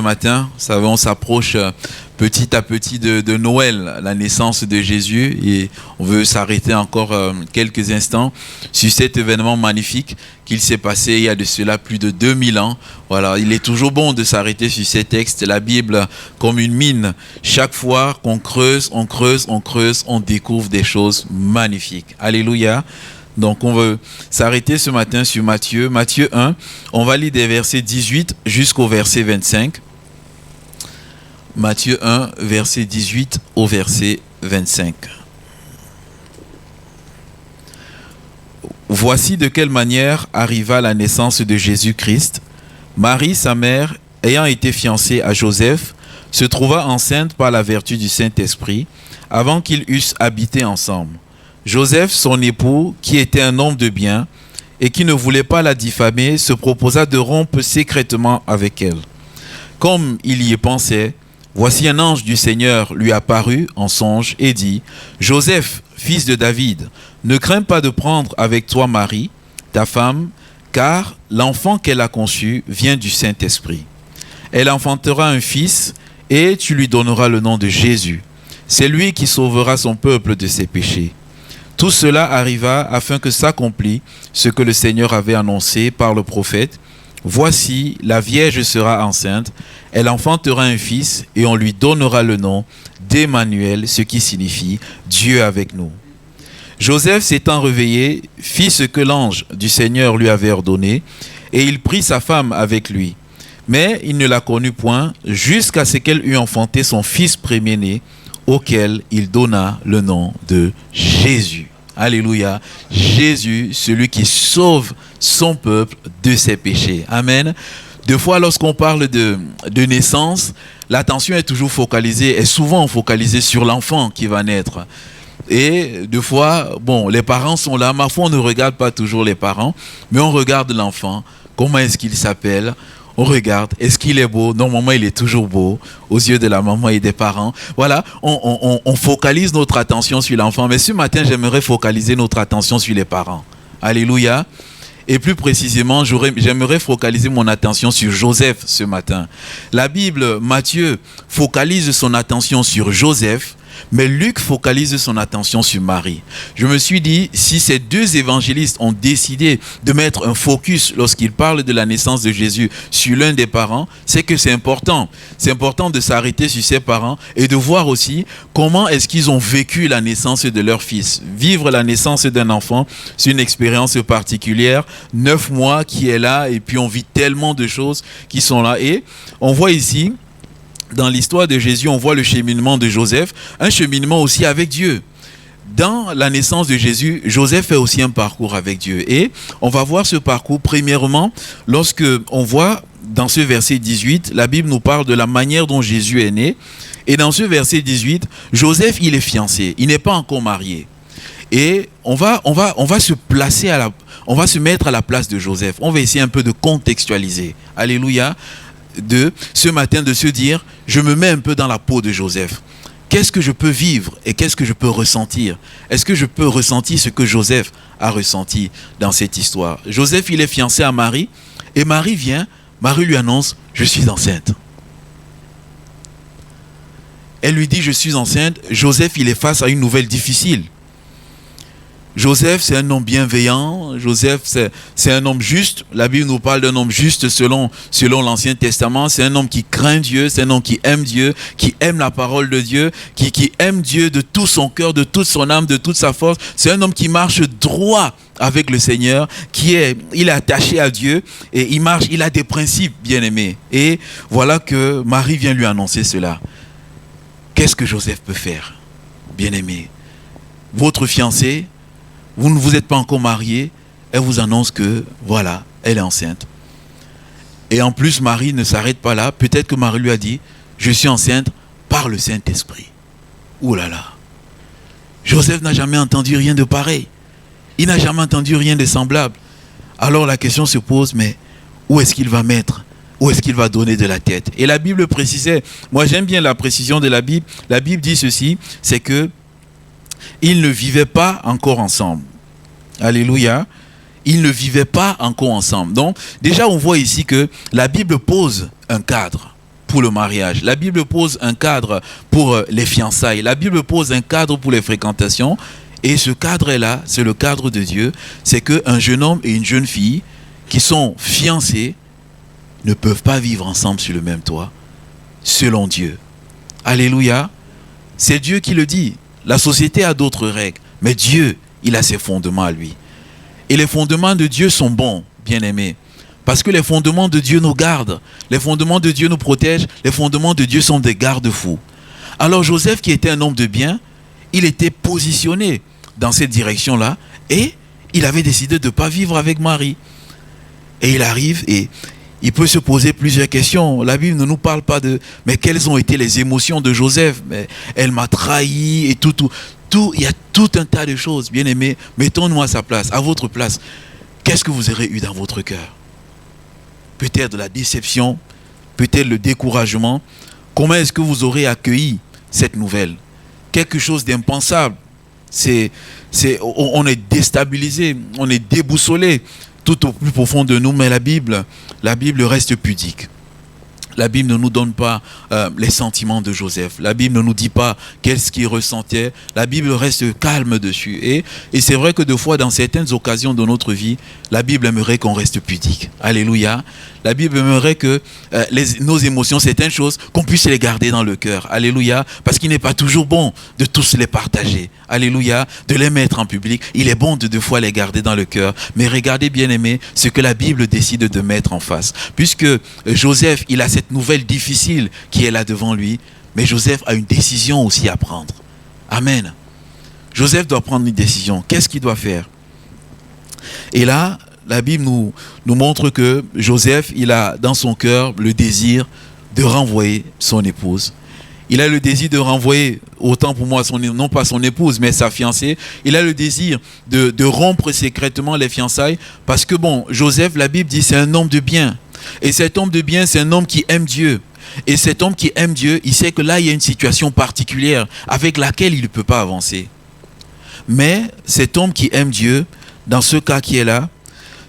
matin. Vous savez, on s'approche petit à petit de Noël, la naissance de Jésus, et on veut s'arrêter encore quelques instants sur cet événement magnifique qu'il s'est passé il y a de cela plus de 2000 ans. Voilà, il est toujours bon de s'arrêter sur ces textes. La Bible, comme une mine, chaque fois qu'on creuse, on découvre des choses magnifiques. Alléluia. Donc on veut s'arrêter ce matin sur Matthieu 1. On va lire des versets 18 jusqu'au verset 25. Matthieu 1, verset 18 au verset 25. Voici de quelle manière arriva la naissance de Jésus-Christ. Marie, sa mère, ayant été fiancée à Joseph, se trouva enceinte par la vertu du Saint-Esprit, avant qu'ils eussent habité ensemble. Joseph, son époux, qui était un homme de bien et qui ne voulait pas la diffamer, se proposa de rompre secrètement avec elle. Comme il y pensait, voici un ange du Seigneur lui apparut en songe et dit : « Joseph, fils de David, ne crains pas de prendre avec toi Marie, ta femme, car l'enfant qu'elle a conçu vient du Saint-Esprit. Elle enfantera un fils et tu lui donneras le nom de Jésus. C'est lui qui sauvera son peuple de ses péchés. » Tout cela arriva afin que s'accomplisse ce que le Seigneur avait annoncé par le prophète. Voici, la Vierge sera enceinte, elle enfantera un fils et on lui donnera le nom d'Emmanuel, ce qui signifie Dieu avec nous. Joseph s'étant réveillé, fit ce que l'ange du Seigneur lui avait ordonné et il prit sa femme avec lui. Mais il ne la connut point jusqu'à ce qu'elle eût enfanté son fils premier-né, auquel il donna le nom de Jésus. Alléluia. Jésus, celui qui sauve son peuple de ses péchés. Amen. Deux fois, lorsqu'on parle de naissance, l'attention est toujours focalisée, est souvent focalisée sur l'enfant qui va naître. Et deux fois, bon, les parents sont là, ma foi, on ne regarde pas toujours les parents, mais on regarde l'enfant. Comment est-ce qu'il s'appelle ? On regarde, est-ce qu'il est beau? Normalement, il est toujours beau aux yeux de la maman et des parents. Voilà, on focalise notre attention sur l'enfant. Mais ce matin, j'aimerais focaliser notre attention sur les parents. Alléluia. Et plus précisément, j'aimerais focaliser mon attention sur Joseph ce matin. La Bible, Matthieu, focalise son attention sur Joseph, mais Luc focalise son attention sur Marie. Je me suis dit, si ces deux évangélistes ont décidé de mettre un focus lorsqu'ils parlent de la naissance de Jésus sur l'un des parents, c'est que c'est important. C'est important de s'arrêter sur ces parents et de voir aussi comment est-ce qu'ils ont vécu la naissance de leur fils. Vivre la naissance d'un enfant, c'est une expérience particulière. 9 mois qui est là et puis on vit tellement de choses qui sont là. Et on voit ici, dans l'histoire de Jésus, on voit le cheminement de Joseph, un cheminement aussi avec Dieu. Dans la naissance de Jésus, Joseph fait aussi un parcours avec Dieu. Et on va voir ce parcours, premièrement, lorsque on voit dans ce verset 18, la Bible nous parle de la manière dont Jésus est né. Et dans ce verset 18, Joseph, il est fiancé, il n'est pas encore marié. Et on va se placer on va se mettre à la place de Joseph. On va essayer un peu de contextualiser. Alléluia. Ce matin, de se dire, je me mets un peu dans la peau de Joseph. Qu'est-ce que je peux vivre et qu'est-ce que je peux ressentir? Est-ce que je peux ressentir ce que Joseph a ressenti dans cette histoire? Joseph, il est fiancé à Marie et Marie vient, Marie lui annonce, je suis enceinte. Elle lui dit, je suis enceinte. Joseph, il est face à une nouvelle difficile. Joseph, c'est un homme bienveillant. Joseph, c'est un homme juste. La Bible nous parle d'un homme juste selon l'Ancien Testament. C'est un homme qui craint Dieu. C'est un homme qui aime Dieu, qui aime la parole de Dieu, qui aime Dieu de tout son cœur, de toute son âme, de toute sa force. C'est un homme qui marche droit avec le Seigneur, il est attaché à Dieu et il a des principes, bien-aimés. Et voilà que Marie vient lui annoncer cela. Qu'est-ce que Joseph peut faire, bien-aimé? Votre fiancée, vous ne vous êtes pas encore marié, elle vous annonce que, voilà, elle est enceinte. Et en plus, Marie ne s'arrête pas là. Peut-être que Marie lui a dit, je suis enceinte par le Saint-Esprit. Ouh là là. Joseph n'a jamais entendu rien de pareil. Il n'a jamais entendu rien de semblable. Alors la question se pose, mais où est-ce qu'il va mettre? Où est-ce qu'il va donner de la tête? Et la Bible précisait, moi j'aime bien la précision de la Bible. La Bible dit ceci, c'est que ils ne vivaient pas encore ensemble. Alléluia. Ils ne vivaient pas encore ensemble. Donc, déjà, on voit ici que la Bible pose un cadre. pour le mariage. La Bible pose un cadre pour les fiançailles. La Bible pose un cadre pour les fréquentations. Et ce cadre-là, c'est le cadre de Dieu. C'est qu'un jeune homme et une jeune fille qui sont fiancés ne peuvent pas vivre ensemble sur le même toit, selon Dieu. Alléluia. C'est Dieu qui le dit. La société a d'autres règles, mais Dieu, il a ses fondements à lui. Et les fondements de Dieu sont bons, bien-aimés. Parce que les fondements de Dieu nous gardent. Les fondements de Dieu nous protègent. Les fondements de Dieu sont des garde-fous. Alors Joseph, qui était un homme de bien, il était positionné dans cette direction-là et il avait décidé de ne pas vivre avec Marie. Et il arrive et il peut se poser plusieurs questions. La Bible ne nous parle pas de « mais quelles ont été les émotions de Joseph ?» Mais elle m'a trahi et tout. Il y a tout un tas de choses. Bien-aimés, mettons-nous à sa place, à votre place. Qu'est-ce que vous aurez eu dans votre cœur? Peut-être de la déception, peut-être le découragement. Comment est-ce que vous aurez accueilli cette nouvelle? Quelque chose d'impensable. On est déstabilisé, on est déboussolé tout au plus profond de nous, mais la Bible reste pudique. La Bible ne nous donne pas les sentiments de Joseph. La Bible ne nous dit pas qu'est-ce qu'il ressentait. La Bible reste calme dessus. Et c'est vrai que des fois, dans certaines occasions de notre vie, la Bible aimerait qu'on reste pudique. Alléluia. La Bible aimerait que nos émotions, certaines choses, qu'on puisse les garder dans le cœur. Alléluia. Parce qu'il n'est pas toujours bon de tous les partager. Alléluia. De les mettre en public. Il est bon de deux fois les garder dans le cœur. Mais regardez, bien aimé, ce que la Bible décide de mettre en face. Puisque Joseph, il a cette nouvelle difficile qui est là devant lui. Mais Joseph a une décision aussi à prendre. Amen. Joseph doit prendre une décision. Qu'est-ce qu'il doit faire? Et là, la Bible nous montre que Joseph, il a dans son cœur le désir de renvoyer son épouse. Il a le désir de renvoyer, autant pour moi, non pas son épouse, mais sa fiancée. Il a le désir de rompre secrètement les fiançailles. Parce que bon, Joseph, la Bible dit, c'est un homme de bien. Et cet homme de bien, c'est un homme qui aime Dieu. Et cet homme qui aime Dieu, il sait que là, il y a une situation particulière avec laquelle il ne peut pas avancer. Mais cet homme qui aime Dieu, dans ce cas qui est là,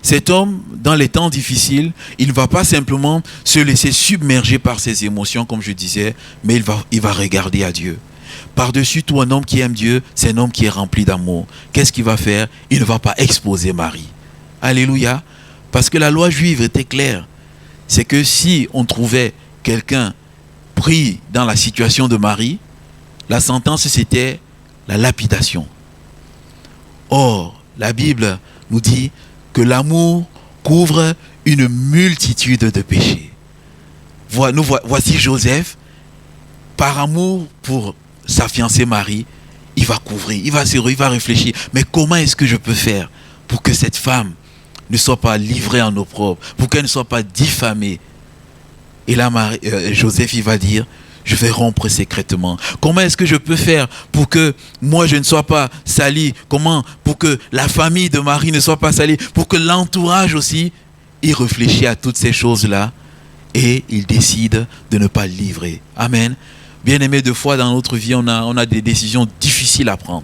cet homme, dans les temps difficiles, il ne va pas simplement se laisser submerger par ses émotions, comme je disais, mais il va regarder à Dieu. Par-dessus tout, un homme qui aime Dieu, c'est un homme qui est rempli d'amour. Qu'est-ce qu'il va faire? Il ne va pas exposer Marie. Alléluia. Parce que la loi juive était claire. C'est que si on trouvait quelqu'un pris dans la situation de Marie, la sentence c'était la lapidation. Or, la Bible nous dit que l'amour couvre une multitude de péchés. Voici Joseph, par amour pour sa fiancée Marie, il va couvrir, il va réfléchir. Mais comment est-ce que je peux faire pour que cette femme ne soit pas livrée en opprobre, pour qu'elle ne soit pas diffamée? Et là, Joseph, il va dire, je vais rompre secrètement. Comment est-ce que je peux faire pour que moi, je ne sois pas sali? Comment? Pour que la famille de Marie ne soit pas salie? Pour que l'entourage aussi, il réfléchit à toutes ces choses-là et il décide de ne pas livrer. Amen. Bien aimé, deux fois dans notre vie, on a des décisions difficiles à prendre.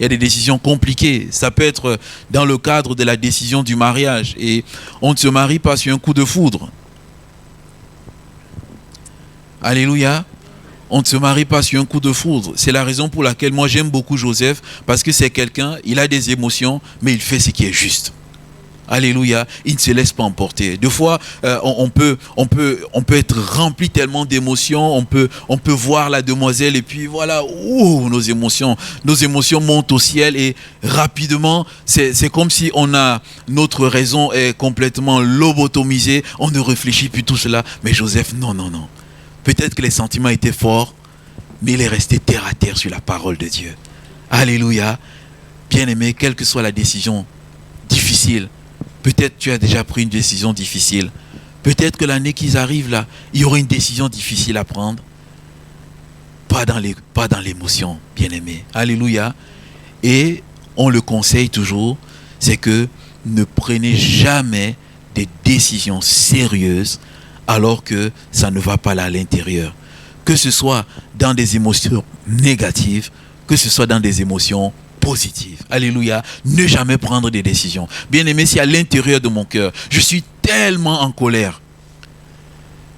Il y a des décisions compliquées. Ça peut être dans le cadre de la décision du mariage. Et on ne se marie pas sur un coup de foudre. Alléluia. On ne se marie pas sur un coup de foudre. C'est la raison pour laquelle moi j'aime beaucoup Joseph. Parce que c'est quelqu'un, il a des émotions, mais il fait ce qui est juste. Alléluia. Il ne se laisse pas emporter. Des fois, on peut être rempli tellement d'émotions. On peut voir la demoiselle et puis voilà, nos émotions montent au ciel et rapidement, c'est comme si notre raison est complètement lobotomisée. On ne réfléchit plus tout cela. Mais Joseph, non. Peut-être que les sentiments étaient forts, mais il est resté terre à terre sur la parole de Dieu. Alléluia. Bien-aimé, quelle que soit la décision difficile, peut-être tu as déjà pris une décision difficile. Peut-être que l'année qui arrive là, il y aura une décision difficile à prendre. Pas dans l'émotion, bien-aimé. Alléluia. Et on le conseille toujours, c'est que ne prenez jamais des décisions sérieuses alors que ça ne va pas là à l'intérieur. Que ce soit dans des émotions négatives, que ce soit dans des émotions positives. Alléluia. Ne jamais prendre des décisions. Bien aimé, si à l'intérieur de mon cœur, je suis tellement en colère,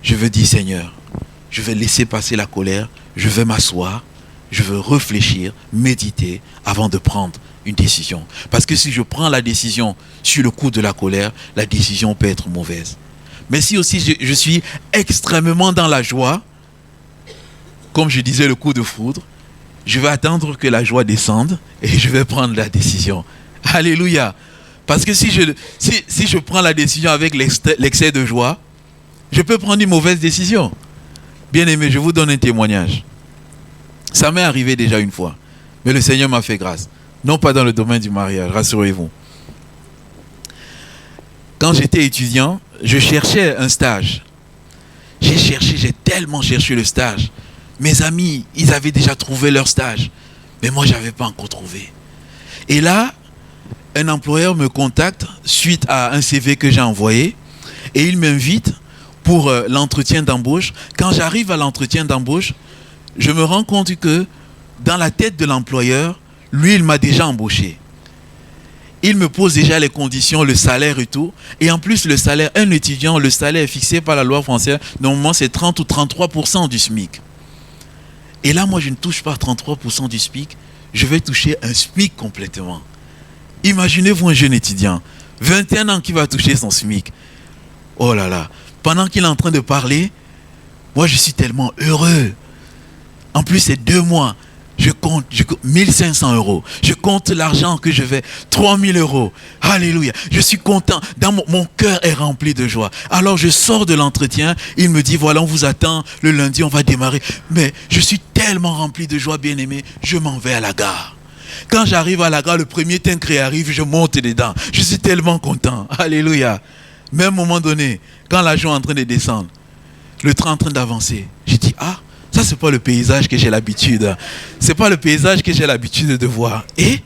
je veux dire, Seigneur, je vais laisser passer la colère, je vais m'asseoir, je veux réfléchir, méditer avant de prendre une décision. Parce que si je prends la décision sur le coup de la colère, la décision peut être mauvaise. Mais si aussi je suis extrêmement dans la joie, comme je disais, le coup de foudre, je vais attendre que la joie descende et je vais prendre la décision. Alléluia. Parce que si je prends la décision avec l'excès de joie, je peux prendre une mauvaise décision. Bien aimé, je vous donne un témoignage. Ça m'est arrivé déjà une fois, mais le Seigneur m'a fait grâce. Non pas dans le domaine du mariage, rassurez-vous. Quand j'étais étudiant, je cherchais un stage. J'ai tellement cherché le stage. Mes amis, ils avaient déjà trouvé leur stage, mais moi, je n'avais pas encore trouvé. Et là, un employeur me contacte suite à un CV que j'ai envoyé et il m'invite pour l'entretien d'embauche. Quand j'arrive à l'entretien d'embauche, je me rends compte que dans la tête de l'employeur, lui, il m'a déjà embauché. Il me pose déjà les conditions, le salaire et tout. Et en plus, le salaire, un étudiant, le salaire est fixé par la loi française. Normalement, c'est 30 ou 33% du SMIC. Et là, moi, je ne touche pas 33% du SMIC. Je vais toucher un SMIC complètement. Imaginez-vous un jeune étudiant, 21 ans qui va toucher son SMIC. Oh là là. Pendant qu'il est en train de parler, moi, je suis tellement heureux. En plus, c'est 2 mois. Je compte 1500 €. Je compte l'argent que je vais, 3000 €. Alléluia. Je suis content. Mon cœur est rempli de joie. Alors je sors de l'entretien. Il me dit, voilà, on vous attend. Le lundi, on va démarrer. Mais je suis tellement rempli de joie, bien aimé. Je m'en vais à la gare. Quand j'arrive à la gare, le premier Tinkré arrive, je monte dedans. Je suis tellement content. Alléluia. Mais à un moment donné, quand l'avion est en train de descendre, le train est en train d'avancer, je dis, ah, ça, c'est pas le paysage que j'ai l'habitude. C'est pas le paysage que j'ai l'habitude de voir. Et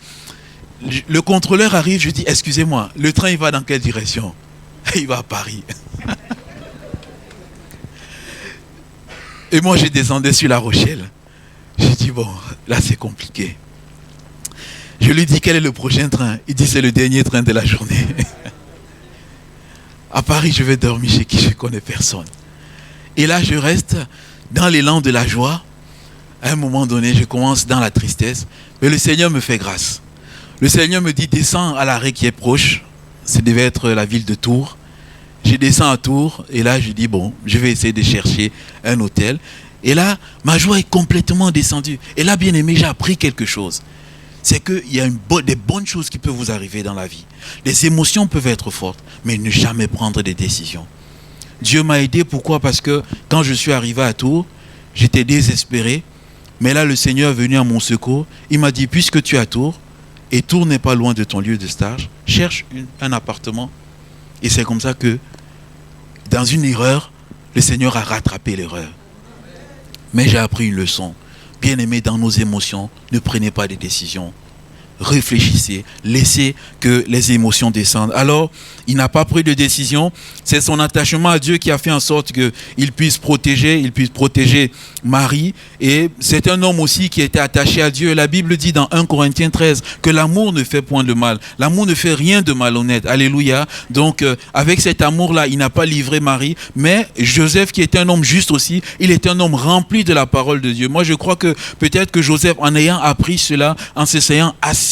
le contrôleur arrive, je dis, excusez-moi, le train, il va dans quelle direction? Il va à Paris. Et moi, je descendais sur La Rochelle. J'ai dit, bon, là, c'est compliqué. Je lui dis, quel est le prochain train? Il dit, c'est le dernier train de la journée. À Paris, je vais dormir chez qui je ne connais personne. Et là, je reste dans l'élan de la joie. À un moment donné, je commence dans la tristesse. Mais le Seigneur me fait grâce. Le Seigneur me dit, descends à l'arrêt qui est proche. Ça devait être la ville de Tours. Je descends à Tours. Et là, je dis, bon, je vais essayer de chercher un hôtel. Et là, ma joie est complètement descendue. Et là, bien aimé, j'ai appris quelque chose. C'est qu'il y a des bonnes choses qui peuvent vous arriver dans la vie. Les émotions peuvent être fortes, mais ne jamais prendre des décisions. Dieu m'a aidé, pourquoi? Parce que quand je suis arrivé à Tours, j'étais désespéré. Mais là, le Seigneur est venu à mon secours. Il m'a dit, puisque tu es à Tours, et Tours n'est pas loin de ton lieu de stage, cherche un appartement. Et c'est comme ça que, dans une erreur, le Seigneur a rattrapé l'erreur. Mais j'ai appris une leçon. Bien-aimés, dans nos émotions, ne prenez pas des décisions. Réfléchissez, laissez que les émotions descendent. Alors, il n'a pas pris de décision. C'est son attachement à Dieu qui a fait en sorte qu'il puisse protéger Marie. Et c'est un homme aussi qui était attaché à Dieu. La Bible dit dans 1 Corinthiens 13 que l'amour ne fait point de mal. L'amour ne fait rien de malhonnête. Alléluia. Donc, avec cet amour-là, il n'a pas livré Marie. Mais Joseph, qui était un homme juste aussi, il était un homme rempli de la parole de Dieu. Moi, je crois que peut-être que Joseph, en ayant appris cela, en s'essayant assis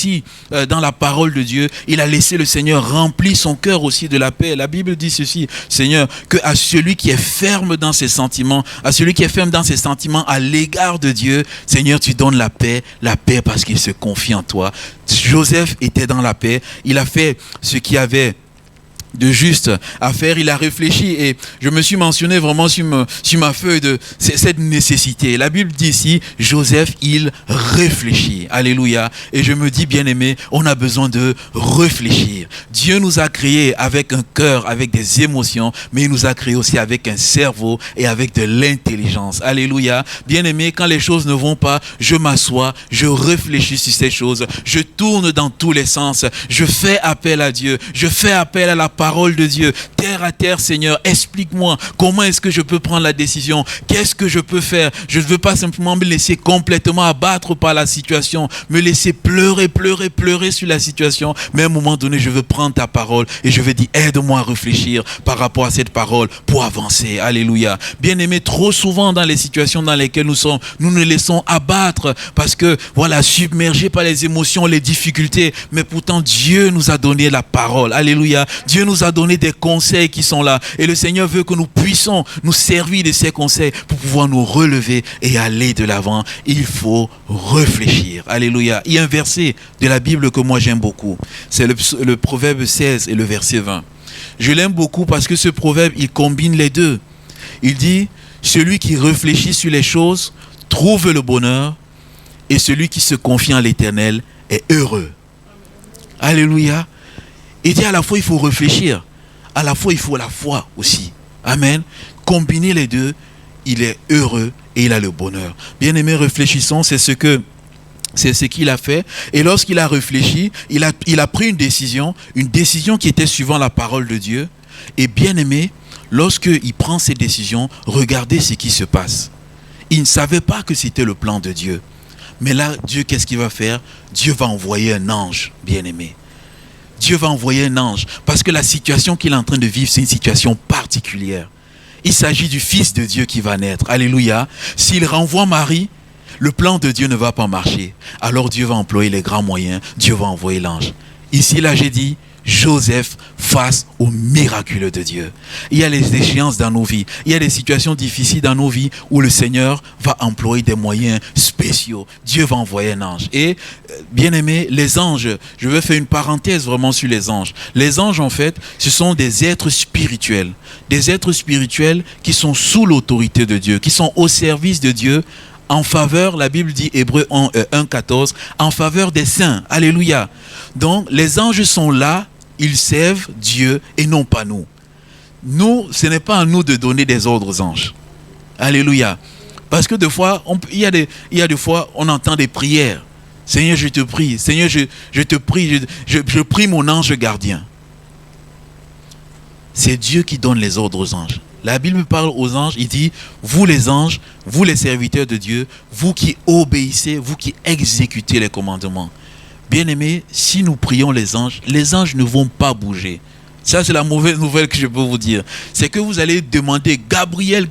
dans la parole de Dieu, il a laissé le Seigneur remplir son cœur aussi de la paix. La Bible dit ceci, Seigneur, que à celui qui est ferme dans ses sentiments, à l'égard de Dieu, Seigneur, tu donnes la paix parce qu'il se confie en toi. Joseph était dans la paix, il a fait ce qu'il avait de juste à faire, il a réfléchi et je me suis mentionné vraiment sur ma feuille de cette nécessité. La Bible dit ici, Joseph, il réfléchit. Alléluia. Et je me dis, bien aimé, on a besoin de réfléchir. Dieu nous a créés avec un cœur, avec des émotions, mais il nous a créés aussi avec un cerveau et avec de l'intelligence. Alléluia. Bien aimé, quand les choses ne vont pas, je m'assois, je réfléchis sur ces choses, je tourne dans tous les sens, je fais appel à Dieu, je fais appel à la parole de Dieu. Terre à terre, Seigneur, explique-moi comment est-ce que je peux prendre la décision. Qu'est-ce que je peux faire? Je ne veux pas simplement me laisser complètement abattre par la situation, me laisser pleurer sur la situation. Mais à un moment donné, je veux prendre ta parole et je veux dire, aide-moi à réfléchir par rapport à cette parole pour avancer. Alléluia. Bien-aimés, trop souvent dans les situations dans lesquelles nous sommes, nous nous laissons abattre parce que, voilà, submergés par les émotions, les difficultés. Mais pourtant, Dieu nous a donné la parole. Alléluia. Dieu nous a donné des conseils qui sont là. Et le Seigneur veut que nous puissions nous servir de ces conseils pour pouvoir nous relever et aller de l'avant. Il faut réfléchir. Alléluia. Il y a un verset de la Bible que moi j'aime beaucoup. C'est le Proverbe 16 et le verset 20. Je l'aime beaucoup parce que ce proverbe, il combine les deux. Il dit, celui qui réfléchit sur les choses trouve le bonheur et celui qui se confie en l'Éternel est heureux. Alléluia. Il dit à la fois il faut réfléchir, à la fois il faut la foi aussi. Amen. Combiner les deux, il est heureux et il a le bonheur. Bien-aimés, réfléchissons, c'est ce qu'il a fait. Et lorsqu'il a réfléchi, il a pris une décision qui était suivant la parole de Dieu. Et bien-aimé, lorsqu'il prend cette décision, regardez ce qui se passe. Il ne savait pas que c'était le plan de Dieu. Mais là, Dieu, qu'est-ce qu'il va faire? Dieu va envoyer un ange, bien-aimé. Dieu va envoyer un ange. Parce que la situation qu'il est en train de vivre, c'est une situation particulière. Il s'agit du Fils de Dieu qui va naître. Alléluia. S'il renvoie Marie, le plan de Dieu ne va pas marcher. Alors Dieu va employer les grands moyens. Dieu va envoyer l'ange. Ici, là, j'ai dit, Joseph face au miraculeux de Dieu. Il y a les échéances dans nos vies. Il y a des situations difficiles dans nos vies où le Seigneur va employer des moyens spéciaux. Dieu va envoyer un ange. Et bien aimé, les anges, je vais faire une parenthèse vraiment sur les anges. Les anges, en fait, ce sont des êtres spirituels. Des êtres spirituels qui sont sous l'autorité de Dieu, qui sont au service de Dieu, en faveur, la Bible dit, Hébreux 1,14, en faveur des saints. Alléluia. Donc, les anges sont là, ils servent Dieu et non pas nous. Nous, ce n'est pas à nous de donner des ordres aux anges. Alléluia. Parce que des fois, il y a des fois, on entend des prières. Seigneur, je te prie. Seigneur, je te prie. Je prie mon ange gardien. C'est Dieu qui donne les ordres aux anges. La Bible parle aux anges, il dit, vous les anges, vous les serviteurs de Dieu, vous qui obéissez, vous qui exécutez les commandements. Bien-aimés, si nous prions les anges ne vont pas bouger. Ça, c'est la mauvaise nouvelle que je peux vous dire. C'est que vous allez demander, Gabriel,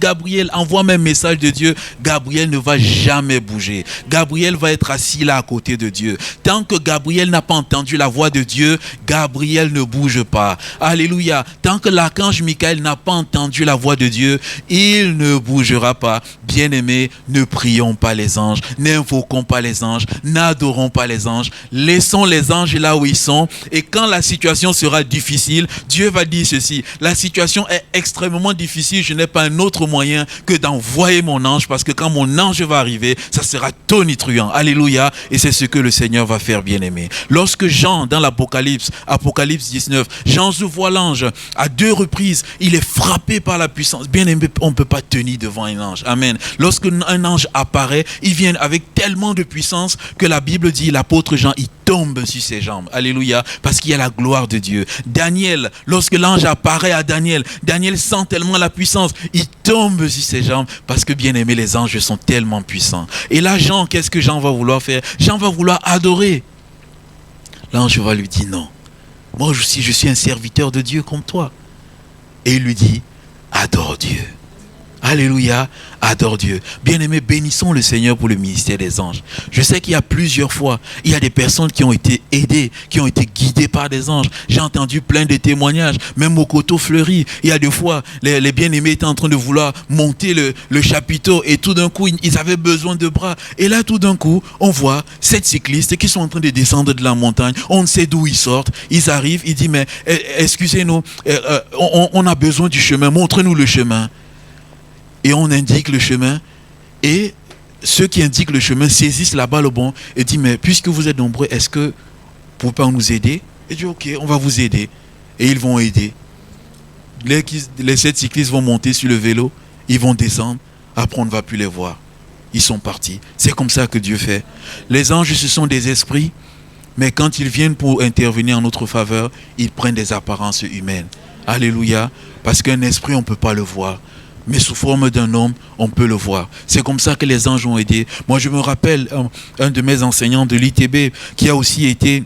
envoie-moi un message de Dieu. Gabriel ne va jamais bouger. Gabriel va être assis là à côté de Dieu. Tant que Gabriel n'a pas entendu la voix de Dieu, Gabriel ne bouge pas. Alléluia. Tant que l'archange Michael n'a pas entendu la voix de Dieu, il ne bougera pas. Bien-aimés, ne prions pas les anges, n'invoquons pas les anges, n'adorons pas les anges. Laissons les anges là où ils sont. Et quand la situation sera difficile, Dieu va dire ceci, la situation est extrêmement difficile, je n'ai pas un autre moyen que d'envoyer mon ange, parce que quand mon ange va arriver, ça sera tonitruant. Alléluia. Et c'est ce que le Seigneur va faire, bien-aimé. Lorsque Jean, dans l'Apocalypse, Apocalypse 19, Jean se voit l'ange à 2 reprises, il est frappé par la puissance. Bien-aimé, on ne peut pas tenir devant un ange. Amen. Lorsque un ange apparaît, il vient avec tellement de puissance que la Bible dit, l'apôtre Jean, il tombe sur ses jambes. Alléluia. Parce qu'il y a la gloire de Dieu. Daniel, lorsque l'ange apparaît à Daniel, Daniel sent tellement la puissance, il tombe sur ses jambes parce que, bien aimé, les anges sont tellement puissants. Et là, Jean, qu'est-ce que Jean va vouloir faire? Jean va vouloir adorer. L'ange va lui dire non. Moi aussi, je suis un serviteur de Dieu comme toi. Et il lui dit, adore Dieu. Alléluia, adore Dieu. Bien-aimés, bénissons le Seigneur pour le ministère des anges. Je sais qu'il y a plusieurs fois, il y a des personnes qui ont été aidées, qui ont été guidées par des anges. J'ai entendu plein de témoignages, même au Coteau Fleuri. Il y a des fois, les bien-aimés étaient en train de vouloir monter le chapiteau et tout d'un coup, ils avaient besoin de bras. Et là, tout d'un coup, on voit 7 cyclistes qui sont en train de descendre de la montagne. On ne sait d'où ils sortent. Ils arrivent, ils disent, mais excusez-nous, on a besoin du chemin, montrez-nous le chemin. Et on indique le chemin. Et ceux qui indiquent le chemin saisissent la balle au bon et disent, mais puisque vous êtes nombreux, est-ce que vous pouvez pas nous aider? Et dit, ok, on va vous aider. Et ils vont aider. Les 7 cyclistes vont monter sur le vélo, ils vont descendre, après on ne va plus les voir. Ils sont partis. C'est comme ça que Dieu fait. Les anges, ce sont des esprits, Mais quand ils viennent pour intervenir en notre faveur, ils prennent des apparences humaines. Alléluia. Parce qu'un esprit, on ne peut pas le voir. Mais sous forme d'un homme, on peut le voir. C'est comme ça que les anges ont aidé. Moi, je me rappelle un de mes enseignants de l'ITB qui a aussi été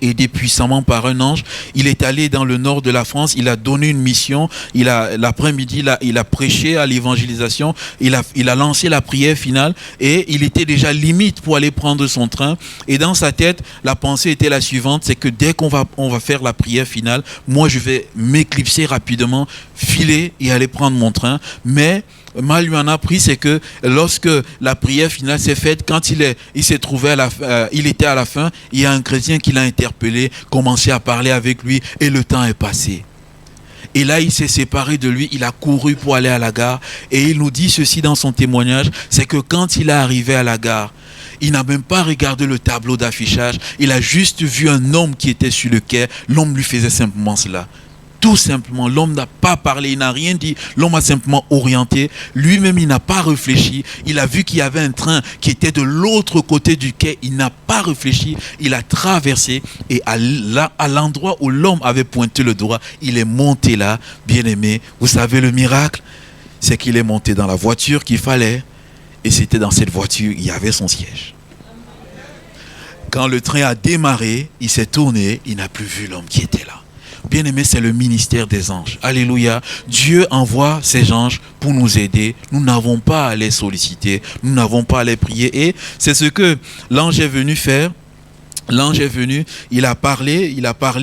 aidé puissamment par un ange. Il est allé dans le nord de la France, il a donné une mission, l'après-midi, il a prêché à l'évangélisation, il a lancé la prière finale et il était déjà limite pour aller prendre son train. Et dans sa tête, la pensée était la suivante, c'est que dès qu'on va faire la prière finale, moi je vais m'éclipser rapidement, filer et aller prendre mon train. Mais mal lui en a pris, c'est que lorsque la prière finale s'est faite, quand il s'est trouvé il était à la fin, il y a un chrétien qui l'a interpellé, commencé à parler avec lui et le temps est passé. Et là, il s'est séparé de lui, il a couru pour aller à la gare et il nous dit ceci dans son témoignage, c'est que quand il est arrivé à la gare, il n'a même pas regardé le tableau d'affichage, il a juste vu un homme qui était sur le quai, l'homme lui faisait simplement cela. Tout simplement, l'homme n'a pas parlé, il n'a rien dit, l'homme a simplement orienté. Lui-même, il n'a pas réfléchi. Il a vu qu'il y avait un train qui était de l'autre côté du quai. Il n'a pas réfléchi, il a traversé. Et à l'endroit où l'homme avait pointé le doigt, il est monté là, bien-aimé. Vous savez le miracle? C'est qu'il est monté dans la voiture qu'il fallait. Et c'était dans cette voiture, il y avait son siège. Quand le train a démarré, il s'est tourné, il n'a plus vu l'homme qui était là. Bien-aimé, c'est le ministère des anges. Alléluia. Dieu envoie ses anges pour nous aider. Nous n'avons pas à les solliciter. Nous n'avons pas à les prier. Et c'est ce que l'ange est venu faire. L'ange est venu, il a parlé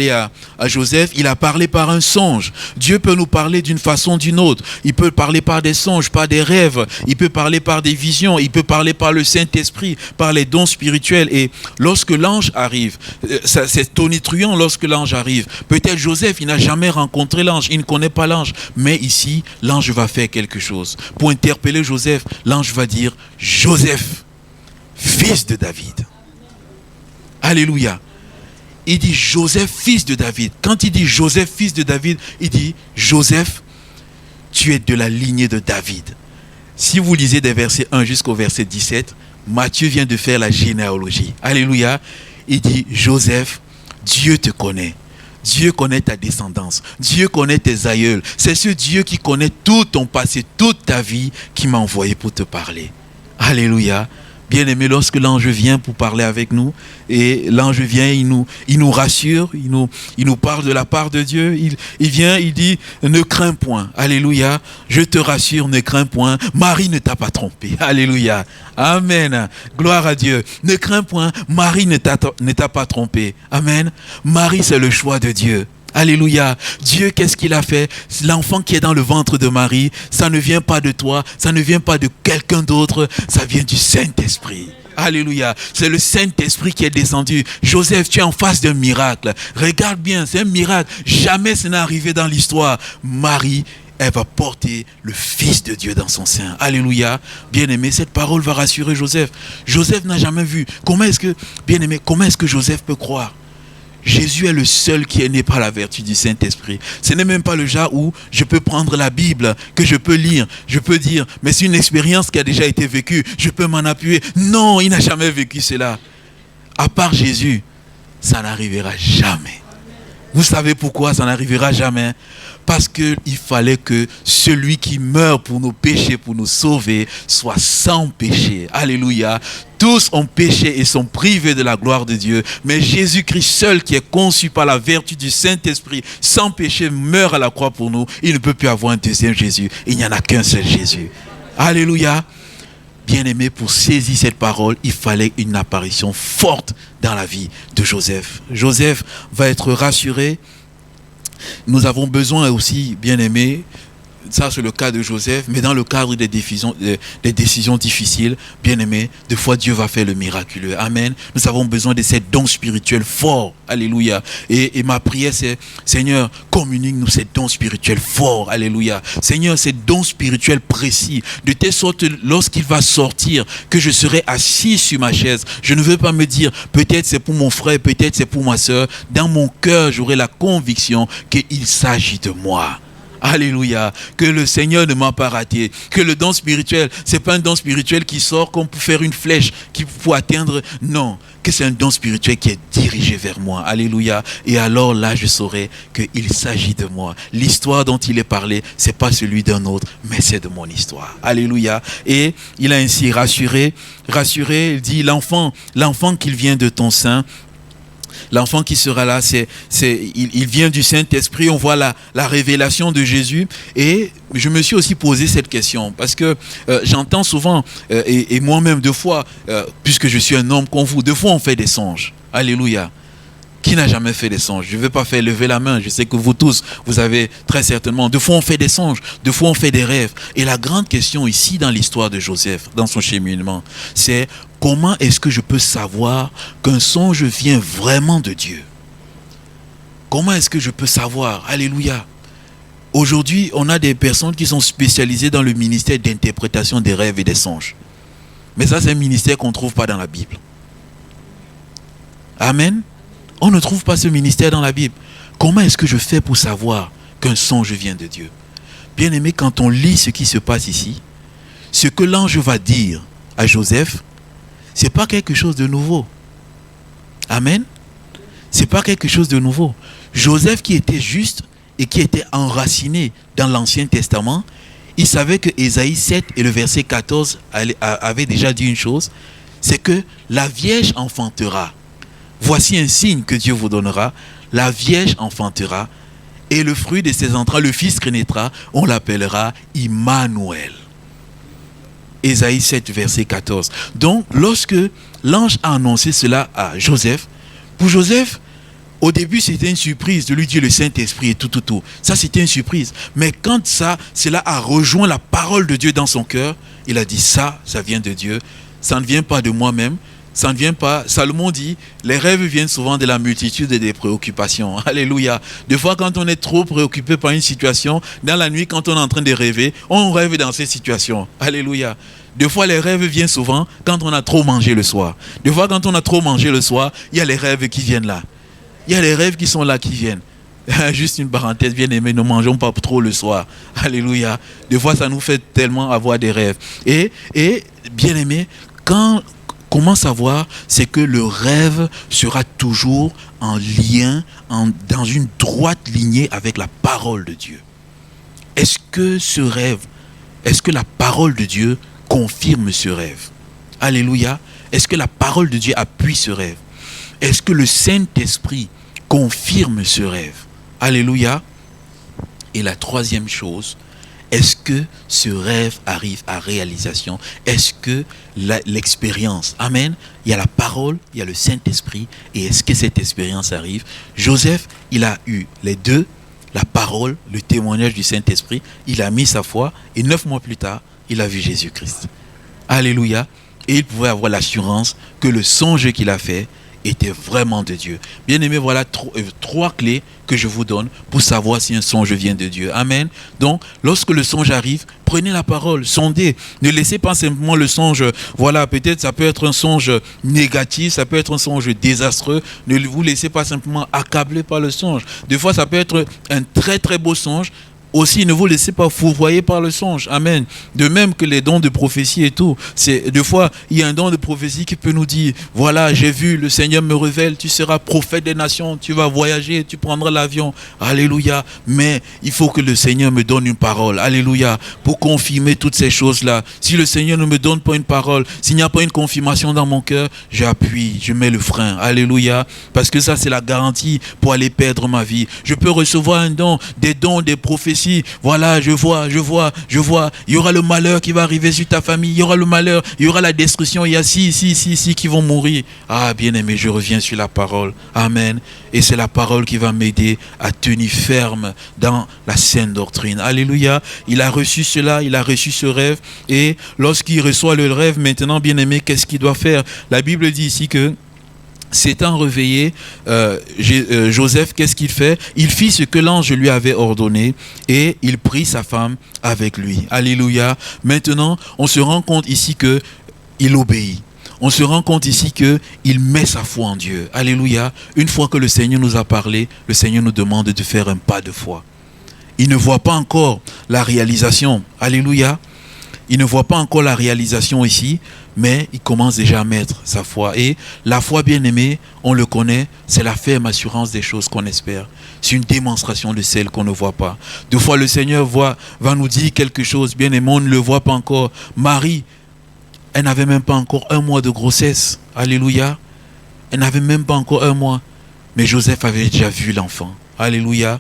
à Joseph, il a parlé par un songe. Dieu peut nous parler d'une façon ou d'une autre. Il peut parler par des songes, par des rêves. Il peut parler par des visions. Il peut parler par le Saint-Esprit, par les dons spirituels. Et lorsque l'ange arrive, c'est tonitruant lorsque l'ange arrive. Peut-être Joseph, il n'a jamais rencontré l'ange, il ne connaît pas l'ange. Mais ici, l'ange va faire quelque chose. Pour interpeller Joseph, l'ange va dire, Joseph, fils de David. Alléluia. Il dit Joseph, fils de David. Quand il dit Joseph, fils de David, il dit Joseph, tu es de la lignée de David. Si vous lisez des versets 1 jusqu'au verset 17, Matthieu vient de faire la généalogie. Alléluia. Il dit Joseph, Dieu te connaît. Dieu connaît ta descendance. Dieu connaît tes aïeuls. C'est ce Dieu qui connaît tout ton passé, toute ta vie, qui m'a envoyé pour te parler. Alléluia. Bien-aimé, lorsque l'ange vient pour parler avec nous, et l'ange vient, il nous rassure, il nous parle de la part de Dieu, il vient, il dit, ne crains point, alléluia, je te rassure, ne crains point, Marie ne t'a pas trompé, alléluia, amen, gloire à Dieu, ne crains point, Marie ne t'a pas trompé, amen, Marie c'est le choix de Dieu. Alléluia. Dieu, qu'est-ce qu'il a fait? L'enfant qui est dans le ventre de Marie, ça ne vient pas de toi, ça ne vient pas de quelqu'un d'autre, ça vient du Saint-Esprit. Alléluia. C'est le Saint-Esprit qui est descendu. Joseph, tu es en face d'un miracle. Regarde bien, c'est un miracle. Jamais ce n'est arrivé dans l'histoire. Marie, elle va porter le Fils de Dieu dans son sein. Alléluia. Bien-aimé, cette parole va rassurer Joseph. Joseph n'a jamais vu. Bien-aimé, comment est-ce que Joseph peut croire? Jésus est le seul qui est né par la vertu du Saint-Esprit. Ce n'est même pas le genre où je peux prendre la Bible, que je peux lire, je peux dire, mais c'est une expérience qui a déjà été vécue, je peux m'en appuyer. Non, il n'a jamais vécu cela. À part Jésus, ça n'arrivera jamais. Vous savez pourquoi ça n'arrivera jamais? Parce qu'il fallait que celui qui meurt pour nos péchés, pour nous sauver, soit sans péché. Alléluia. Tous ont péché et sont privés de la gloire de Dieu. Mais Jésus-Christ seul, qui est conçu par la vertu du Saint-Esprit, sans péché, meurt à la croix pour nous. Il ne peut plus avoir un deuxième Jésus. Il n'y en a qu'un seul Jésus. Alléluia. Bien-aimé, pour saisir cette parole, il fallait une apparition forte dans la vie de Joseph. Joseph va être rassuré. Nous avons besoin aussi, bien-aimé, ça c'est le cas de Joseph, mais dans le cadre des décisions difficiles, bien-aimé, des fois Dieu va faire le miraculeux. Amen. Nous avons besoin de ces dons spirituels forts. Alléluia. Et ma prière c'est, Seigneur, communique-nous ces dons spirituels forts. Alléluia. Seigneur, ces dons spirituels précis, de telle sorte lorsqu'il va sortir, que je serai assis sur ma chaise. Je ne veux pas me dire, peut-être c'est pour mon frère, peut-être c'est pour ma soeur. Dans mon cœur, j'aurai la conviction qu'il s'agit de moi. Alléluia. Que le Seigneur ne m'a pas raté. Que le don spirituel, c'est pas un don spirituel qui sort comme pour faire une flèche, qui pour atteindre. Non. Que c'est un don spirituel qui est dirigé vers moi. Alléluia. Et alors là, je saurai qu'il s'agit de moi. L'histoire dont il est parlé, c'est pas celui d'un autre, mais c'est de mon histoire. Alléluia. Et il a ainsi rassuré, il dit, l'enfant qu'il vient de ton sein, l'enfant qui sera là, il vient du Saint-Esprit. On voit la révélation de Jésus. Et je me suis aussi posé cette question parce que j'entends souvent, et moi-même deux fois, puisque je suis un homme comme vous, deux fois on fait des songes. Alléluia. Qui n'a jamais fait des songes? Je ne vais pas faire lever la main. Je sais que vous tous, vous avez très certainement. Deux fois on fait des songes, deux fois on fait des rêves. Et la grande question ici dans l'histoire de Joseph, dans son cheminement, c'est comment est-ce que je peux savoir qu'un songe vient vraiment de Dieu? Comment est-ce que je peux savoir? Alléluia. Aujourd'hui, on a des personnes qui sont spécialisées dans le ministère d'interprétation des rêves et des songes. Mais ça, c'est un ministère qu'on ne trouve pas dans la Bible. Amen. On ne trouve pas ce ministère dans la Bible. Comment est-ce que je fais pour savoir qu'un songe vient de Dieu? Bien aimé, quand on lit ce qui se passe ici, ce que l'ange va dire à Joseph, ce n'est pas quelque chose de nouveau. Amen. Ce n'est pas quelque chose de nouveau. Joseph qui était juste et qui était enraciné dans l'Ancien Testament, il savait que Ésaïe 7 et le verset 14 avaient déjà dit une chose, c'est que la Vierge enfantera. Voici un signe que Dieu vous donnera. La Vierge enfantera et le fruit de ses entrailles, le Fils renaîtra, on l'appellera Immanuel. Ésaïe 7, verset 14. Donc, lorsque l'ange a annoncé cela à Joseph, pour Joseph, au début, c'était une surprise de lui dire le Saint-Esprit et tout. Ça, c'était une surprise. Mais quand cela a rejoint la parole de Dieu dans son cœur, il a dit ça vient de Dieu. Ça ne vient pas de moi-même. Ça ne vient pas. Salomon dit, les rêves viennent souvent de la multitude et des préoccupations. Alléluia. Des fois, quand on est trop préoccupé par une situation, dans la nuit, quand on est en train de rêver, on rêve dans cette situation. Alléluia. Des fois, les rêves viennent souvent quand on a trop mangé le soir. Des fois, quand on a trop mangé le soir, il y a les rêves qui viennent là. Il y a les rêves qui sont là, qui viennent. Juste une parenthèse, bien aimé, ne mangeons pas trop le soir. Alléluia. Des fois, ça nous fait tellement avoir des rêves. Et bien aimé, comment savoir? C'est que le rêve sera toujours en lien, dans une droite lignée avec la parole de Dieu. Est-ce que ce rêve, est-ce que la parole de Dieu confirme ce rêve? Alléluia. Est-ce que la parole de Dieu appuie ce rêve? Est-ce que le Saint-Esprit confirme ce rêve? Alléluia. Et la troisième chose, est-ce que ce rêve arrive à réalisation? Est-ce que l'expérience, amen, il y a la parole, il y a le Saint-Esprit, et est-ce que cette expérience arrive? Joseph, il a eu les deux, la parole, le témoignage du Saint-Esprit, il a mis sa foi, et 9 mois plus tard, il a vu Jésus-Christ. Alléluia. Et il pouvait avoir l'assurance que le songe qu'il a fait était vraiment de Dieu. Bien aimé, voilà trois clés que je vous donne pour savoir si un songe vient de Dieu. Amen. Donc, lorsque le songe arrive, prenez la parole, sondez. Ne laissez pas simplement le songe, voilà, peut-être ça peut être un songe négatif, ça peut être un songe désastreux. Ne vous laissez pas simplement accabler par le songe. Des fois, ça peut être un très très beau songe. Aussi, ne vous laissez pas fourvoyer par le songe. Amen. De même que les dons de prophétie et tout. Des fois, il y a un don de prophétie qui peut nous dire, voilà, j'ai vu, le Seigneur me révèle, tu seras prophète des nations, tu vas voyager, tu prendras l'avion. Alléluia. Mais il faut que le Seigneur me donne une parole. Alléluia. Pour confirmer toutes ces choses-là. Si le Seigneur ne me donne pas une parole, s'il n'y a pas une confirmation dans mon cœur, j'appuie, je mets le frein. Alléluia. Parce que ça, c'est la garantie pour aller perdre ma vie. Je peux recevoir un don, des dons, des prophéties. Voilà, je vois, il y aura le malheur qui va arriver sur ta famille, il y aura le malheur, il y aura la destruction, il y a ci qui vont mourir. Ah, bien aimé, je reviens sur la parole. Amen. Et c'est la parole qui va m'aider à tenir ferme dans la saine doctrine. Alléluia. Il a reçu cela, il a reçu ce rêve. Et lorsqu'il reçoit le rêve, maintenant, bien aimé, qu'est-ce qu'il doit faire? La Bible dit ici que s'étant réveillé, Joseph, qu'est-ce qu'il fait? Il fit ce que l'ange lui avait ordonné et il prit sa femme avec lui. Alléluia. Maintenant, on se rend compte ici qu'il obéit. On se rend compte ici qu'il met sa foi en Dieu. Alléluia. Une fois que le Seigneur nous a parlé, le Seigneur nous demande de faire un pas de foi. Il ne voit pas encore la réalisation. Alléluia. Il ne voit pas encore la réalisation ici, mais il commence déjà à mettre sa foi. Et la foi, bien aimée, on le connaît, c'est la ferme assurance des choses qu'on espère. C'est une démonstration de celles qu'on ne voit pas. Deux fois, le Seigneur va nous dire quelque chose, bien aimé, on ne le voit pas encore. Marie, elle n'avait même pas encore 1 mois de grossesse. Alléluia. Elle n'avait même pas encore 1 mois. Mais Joseph avait déjà vu l'enfant. Alléluia.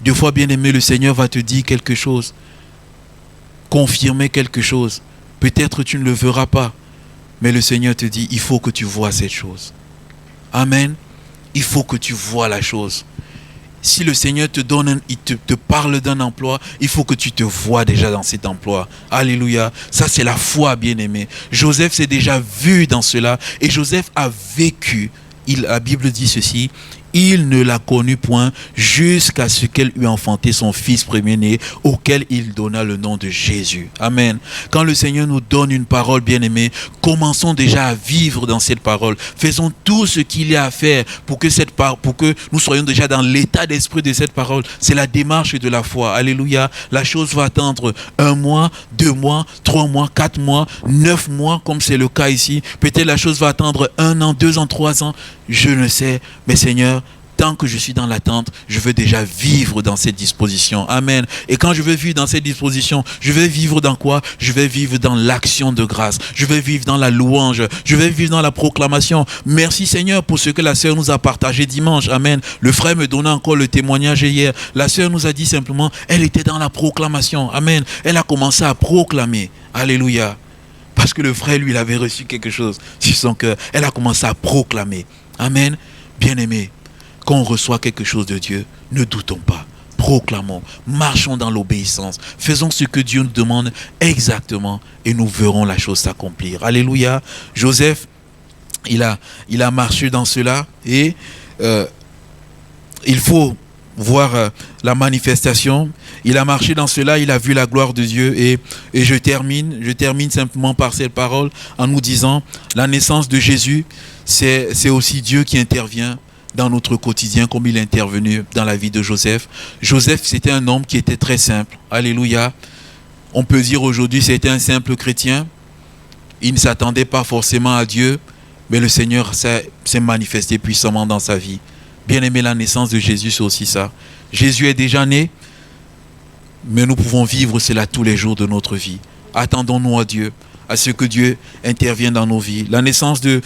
Deux fois, bien aimé, le Seigneur va te dire quelque chose. Confirmer quelque chose. Peut-être tu ne le verras pas. Mais le Seigneur te dit, il faut que tu vois cette chose. Amen. Il faut que tu vois la chose. Si le Seigneur te donne, il te parle d'un emploi, il faut que tu te vois déjà dans cet emploi. Alléluia. Ça, c'est la foi, bien-aimé. Joseph s'est déjà vu dans cela. Et Joseph a vécu. La Bible dit ceci. Il ne l'a connu point jusqu'à ce qu'elle eût enfanté son fils premier-né, auquel il donna le nom de Jésus. Amen. Quand le Seigneur nous donne une parole, bien-aimée, commençons déjà à vivre dans cette parole. Faisons tout ce qu'il y a à faire pour que nous soyons déjà dans l'état d'esprit de cette parole. C'est la démarche de la foi. Alléluia. La chose va attendre 1 mois, 2 mois, 3 mois, 4 mois, 9 mois, comme c'est le cas ici. Peut-être la chose va attendre 1 an, 2 ans, 3 ans. Je ne sais, mais Seigneur, tant que je suis dans l'attente, je veux déjà vivre dans cette disposition. Amen. Et quand je veux vivre dans cette disposition, je vais vivre dans quoi? Je vais vivre dans l'action de grâce. Je vais vivre dans la louange. Je vais vivre dans la proclamation. Merci Seigneur pour ce que la sœur nous a partagé dimanche. Amen. Le frère me donnait encore le témoignage hier. La sœur nous a dit simplement, elle était dans la proclamation. Amen. Elle a commencé à proclamer. Alléluia. Parce que le frère, lui, il avait reçu quelque chose sur son cœur. Elle a commencé à proclamer. Amen. Bien-aimé, quand on reçoit quelque chose de Dieu, ne doutons pas. Proclamons, marchons dans l'obéissance. Faisons ce que Dieu nous demande exactement et nous verrons la chose s'accomplir. Alléluia. Joseph, il a marché dans cela et il faut voir la manifestation. Il a marché dans cela, il a vu la gloire de Dieu et je termine simplement par cette parole en nous disant, la naissance de Jésus, c'est aussi Dieu qui intervient dans notre quotidien comme il est intervenu dans la vie de Joseph. Joseph, c'était un homme qui était très simple. Alléluia. On peut dire aujourd'hui, c'était un simple chrétien. Il ne s'attendait pas forcément à Dieu, mais le Seigneur s'est manifesté puissamment dans sa vie. Bien aimé, la naissance de Jésus, c'est aussi ça. Jésus est déjà né, mais nous pouvons vivre cela tous les jours de notre vie. Attendons-nous à Dieu, à ce que Dieu intervienne dans nos vies. La naissance de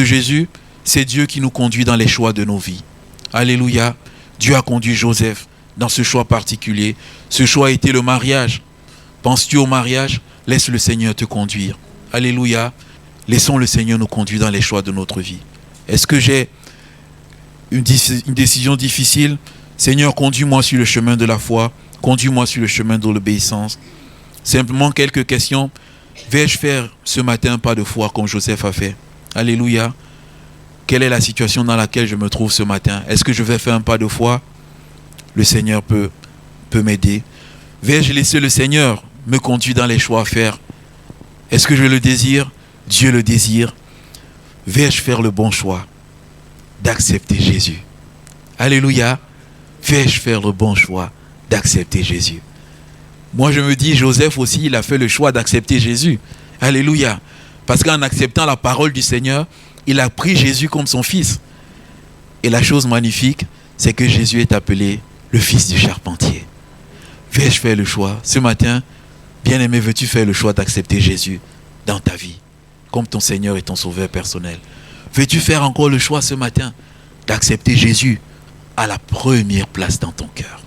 Jésus, c'est Dieu qui nous conduit dans les choix de nos vies. Alléluia. Dieu a conduit Joseph dans ce choix particulier. Ce choix a été le mariage. Penses-tu au mariage? Laisse le Seigneur te conduire. Alléluia. Laissons le Seigneur nous conduire dans les choix de notre vie. Est-ce que j'ai une décision difficile? Seigneur, conduis-moi sur le chemin de la foi. Conduis-moi sur le chemin de l'obéissance. Simplement quelques questions. Vais-je faire ce matin un pas de foi comme Joseph a fait? Alléluia. Quelle est la situation dans laquelle je me trouve ce matin? Est-ce que je vais faire un pas de foi? Le Seigneur peut m'aider. Vais-je laisser le Seigneur me conduire dans les choix à faire? Est-ce que je le désire? Dieu le désire. Vais-je faire le bon choix d'accepter Jésus? Alléluia. Vais-je faire le bon choix d'accepter Jésus? Moi, je me dis, Joseph aussi, il a fait le choix d'accepter Jésus. Alléluia. Parce qu'en acceptant la parole du Seigneur, il a pris Jésus comme son fils. Et la chose magnifique, c'est que Jésus est appelé le fils du charpentier. Vais-je faire le choix? Ce matin, bien-aimé, veux-tu faire le choix d'accepter Jésus dans ta vie, comme ton Seigneur et ton Sauveur personnel? Veux-tu faire encore le choix ce matin d'accepter Jésus à la première place dans ton cœur?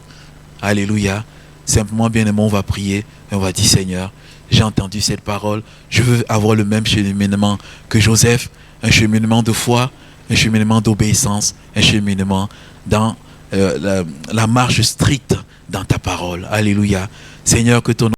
Alléluia. Simplement, bien-aimé, on va prier et on va dire, Seigneur, j'ai entendu cette parole. Je veux avoir le même cheminement que Joseph, un cheminement de foi, un cheminement d'obéissance, un cheminement dans la marche stricte dans ta parole. Alléluia. Seigneur, que ton